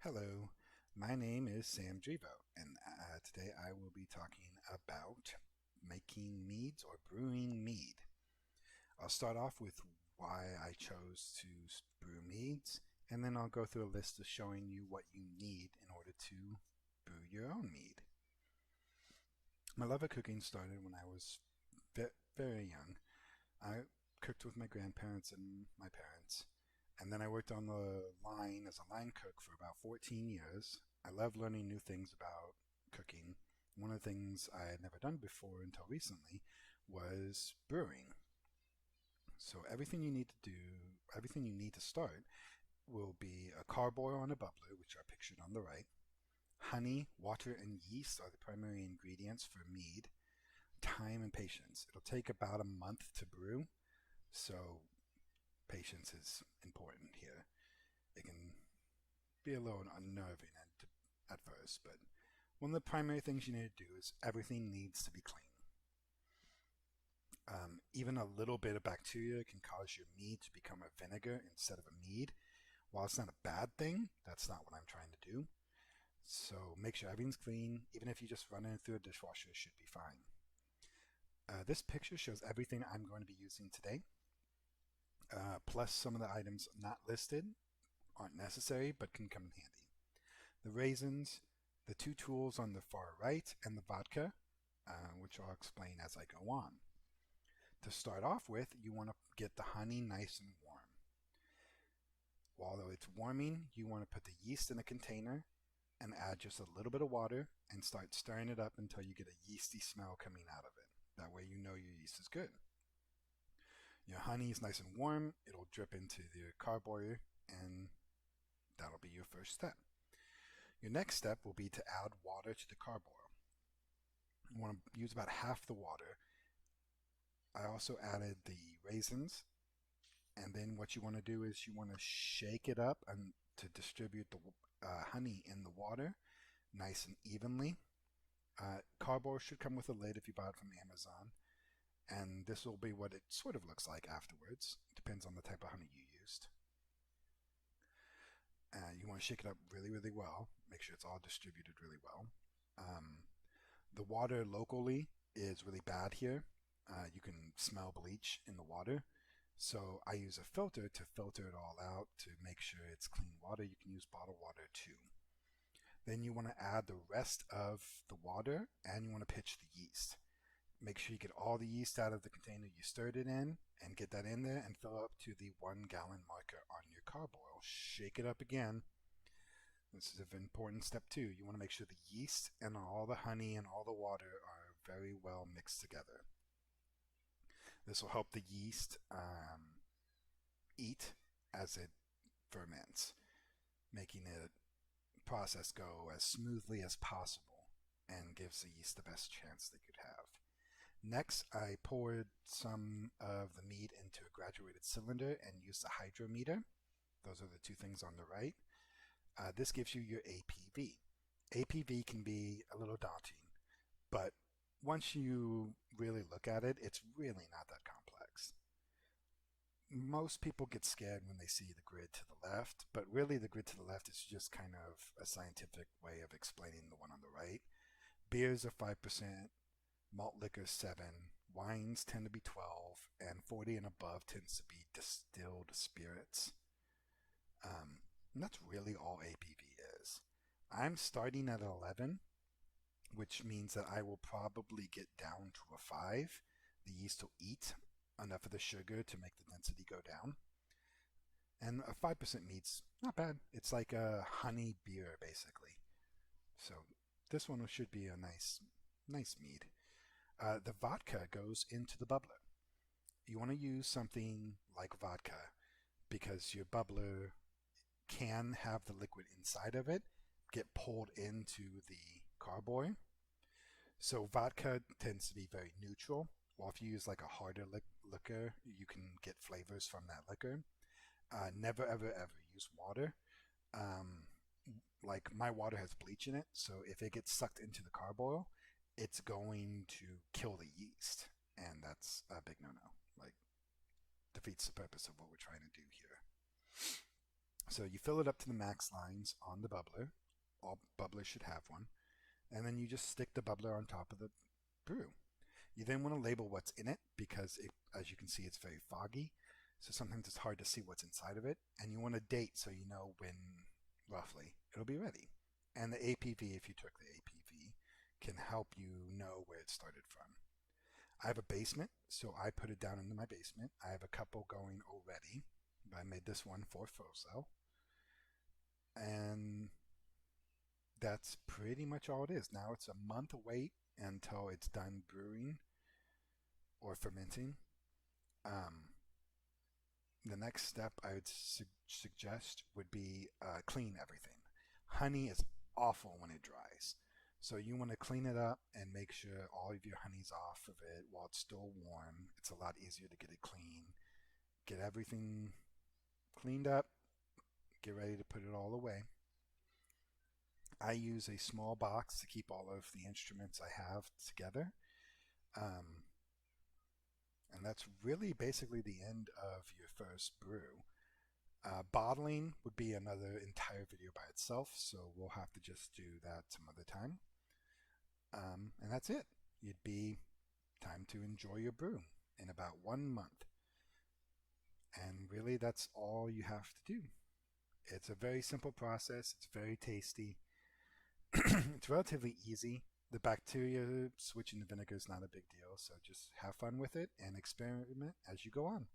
Hello, my name is Sam Drivo, and today I will be talking about making meads or brewing mead. I'll start off with why I chose to brew meads, and then I'll go through a list of showing you what you need in order to brew your own mead. My love of cooking started when I was very young. I cooked with my grandparents and my parents. And then I worked on the line as a line cook for about 14 years. I love learning new things about cooking. One of the things I had never done before until recently was brewing. So everything you need to do, everything you need to start will be a carboy on a bubbler, which are pictured on the right. Honey, water, and yeast are the primary ingredients for mead. Time and patience. It'll take about a month to brew, so patience is important here. It can be a little unnerving at first, but one of the primary things you need to do is everything needs to be clean. Even a little bit of bacteria can cause your mead to become a vinegar instead of a mead. While it's not a bad thing, that's not what I'm trying to do. So make sure everything's clean. Even if you just run it through a dishwasher, it should be fine. This picture shows everything I'm going to be using today, plus some of the items not listed aren't necessary but can come in handy. The raisins, the two tools on the far right, and the vodka, which I'll explain as I go on. To start off with, you want to get the honey nice and warm. While it's warming, you want to put the yeast in a container and add just a little bit of water and start stirring it up until you get a yeasty smell coming out of it. That way you know your yeast is good. Your honey is nice and warm, it'll drip into the carboy, and that'll be your first step. Your next step will be to add water to the carboy. You want to use about half the water. I also added the raisins, and then what you want to do is you want to shake it up and to distribute the honey in the water nice and evenly. Carboy should come with a lid if you buy it from Amazon, and this will be what it sort of looks like afterwards. It depends on the type of honey you used. You want to shake it up really well. Make sure it's all distributed really well. The water locally is really bad here. You can smell bleach in the water. So I use a filter to filter it all out to make sure it's clean water. You can use bottled water too. Then you want to add the rest of the water and you want to pitch the yeast. Make sure you get all the yeast out of the container you stirred it in and get that in there and fill up to the 1 gallon marker on your carboy. Shake it up again. This is an important step too. You want to make sure the yeast and all the honey and all the water are very well mixed together. This will help the yeast eat as it ferments, making the process go as smoothly as possible and gives the yeast the best chance they could have. Next, I poured some of the mead into a graduated cylinder and used the hydrometer. Those are the two things on the right. This gives you your APV. APV can be a little daunting, but once you really look at it, it's really not that complex. Most people get scared when they see the grid to the left, but really the grid to the left is just kind of a scientific way of explaining the one on the right. Beers are 5%, malt liquor 7, wines tend to be 12, and 40 and above tends to be distilled spirits. And that's really all APV is. I'm starting at 11, which means that I will probably get down to a 5. The yeast will eat enough of the sugar to make the density go down. And a 5% mead's not bad. It's like a honey beer, basically. So this one should be a nice mead. The vodka goes into the bubbler. You want to use something like vodka because your bubbler can have the liquid inside of it get pulled into the carboy. So vodka tends to be very neutral. While if you use like a harder liquor, you can get flavors from that liquor. Never ever use water. Like my water has bleach in it, so if it gets sucked into the carboy, it's going to kill the yeast, and that's a big no-no. Like defeats the purpose of what we're trying to do here. So you fill it up to the max lines on the bubbler. All bubblers should have one. And then you just stick the bubbler on top of the brew. You then want to label what's in it because, as you can see, it's very foggy. So sometimes it's hard to see what's inside of it. And you want a date so you know when roughly it'll be ready. And the APV, if you took the APV, can help you know where it started from. I have a basement, so I put it down into my basement. I have a couple going already. I made this one for Foso. And that's pretty much all it is. Now it's a month wait until it's done brewing or fermenting. Um, the next step I would suggest would be clean everything. Honey is awful when it dries. So you want to clean it up and make sure all of your honey's off of it while it's still warm. It's a lot easier to get it clean. Get everything cleaned up. Get ready to put it all away. I use a small box to keep all of the instruments I have together. Um, and that's really basically the end of your first brew. Bottling would be another entire video by itself, so we'll have to just do that some other time. And that's it. You'd be time to enjoy your brew in about 1 month. And really, that's all you have to do. It's a very simple process, it's very tasty, it's relatively easy. The bacteria switching to vinegar is not a big deal, so just have fun with it and experiment as you go on.